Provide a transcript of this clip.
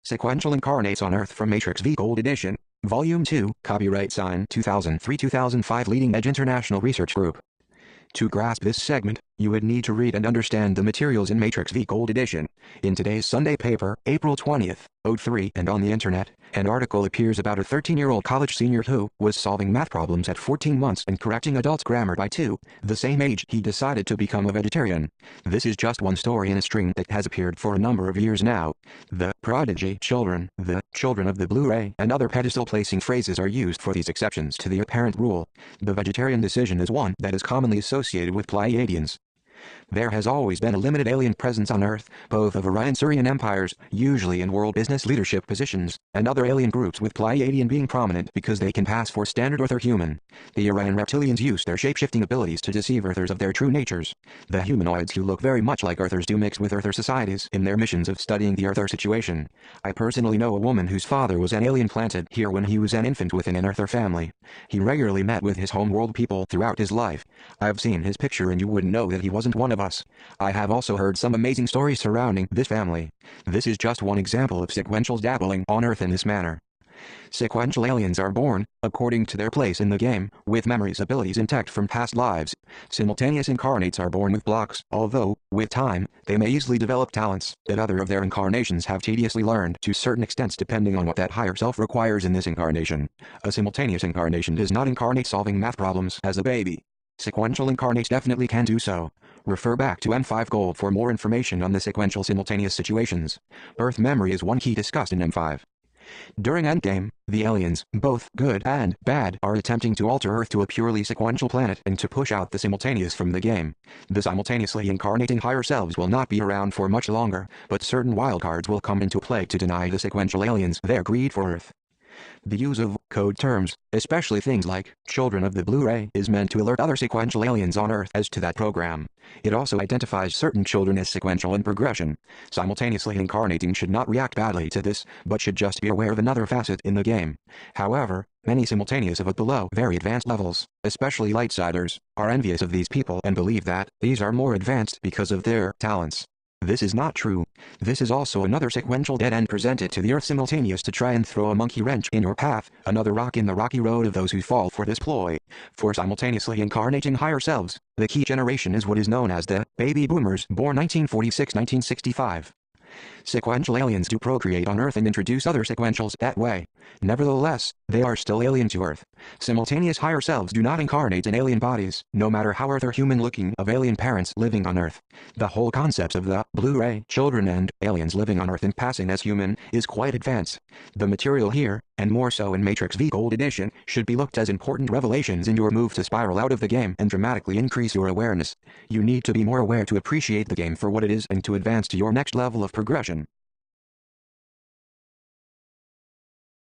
Sequential Incarnates on Earth from Matrix V Gold Edition, Volume 2, Copyright Sign 2003-2005 Leading Edge International Research Group. To grasp this segment, you would need to read and understand the materials in Matrix V Gold Edition. In today's Sunday paper, April 20th, '03, and on the internet, an article appears about a 13-year-old college senior who was solving math problems at 14 months and correcting adults' grammar by 2, the same age he decided to become a vegetarian. This is just one story in a string that has appeared for a number of years now. The prodigy children, the children of the Blu-ray, and other pedestal-placing phrases are used for these exceptions to the apparent rule. The vegetarian decision is one that is commonly associated with Pleiadians. There has always been a limited alien presence on Earth, both of Orion-Surian empires, usually in world business leadership positions, and other alien groups with Pleiadian being prominent because they can pass for standard Earth or human. The Orion reptilians use their shape-shifting abilities to deceive Earthers of their true natures. The humanoids who look very much like Earthers do mix with Earther societies in their missions of studying the Earther situation. I personally know a woman whose father was an alien planted here when he was an infant within an Earther family. He regularly met with his homeworld people throughout his life. I've seen his picture and you wouldn't know that he wasn't one of us. I have also heard some amazing stories surrounding this family. This is just one example of sequentials dabbling on Earth in this manner. Sequential aliens are born, according to their place in the game, with memories abilities intact from past lives. Simultaneous incarnates are born with blocks, although, with time, they may easily develop talents that other of their incarnations have tediously learned to certain extents depending on what that higher self requires in this incarnation. A simultaneous incarnation does not incarnate solving math problems as a baby. Sequential incarnates definitely can do so. Refer back to M5 Gold for more information on the sequential simultaneous situations. Birth memory is one key discussed in M5. During Endgame, the aliens, both good and bad, are attempting to alter Earth to a purely sequential planet and to push out the simultaneous from the game. The simultaneously incarnating higher selves will not be around for much longer, but certain wildcards will come into play to deny the sequential aliens their greed for Earth. The use of code terms, especially things like children of the Blu-ray, is meant to alert other sequential aliens on Earth as to that program. It also identifies certain children as sequential in progression. Simultaneously incarnating should not react badly to this, but should just be aware of another facet in the game. However, many simultaneous of below very advanced levels, especially lightsiders, are envious of these people and believe that these are more advanced because of their talents. This is not true. This is also another sequential dead end presented to the Earth simultaneous to try and throw a monkey wrench in your path, another rock in the rocky road of those who fall for this ploy. For simultaneously incarnating higher selves, the key generation is what is known as the baby boomers born 1946-1965. Sequential aliens do procreate on Earth and introduce other sequentials that way. Nevertheless, they are still alien to Earth. Simultaneous higher selves do not incarnate in alien bodies, no matter how Earth or human-looking of alien parents living on Earth. The whole concept of the Blu-ray children and aliens living on Earth and passing as human is quite advanced. The material here, and more so in Matrix V Gold Edition, should be looked as important revelations in your move to spiral out of the game and dramatically increase your awareness. You need to be more aware to appreciate the game for what it is and to advance to your next level of progression.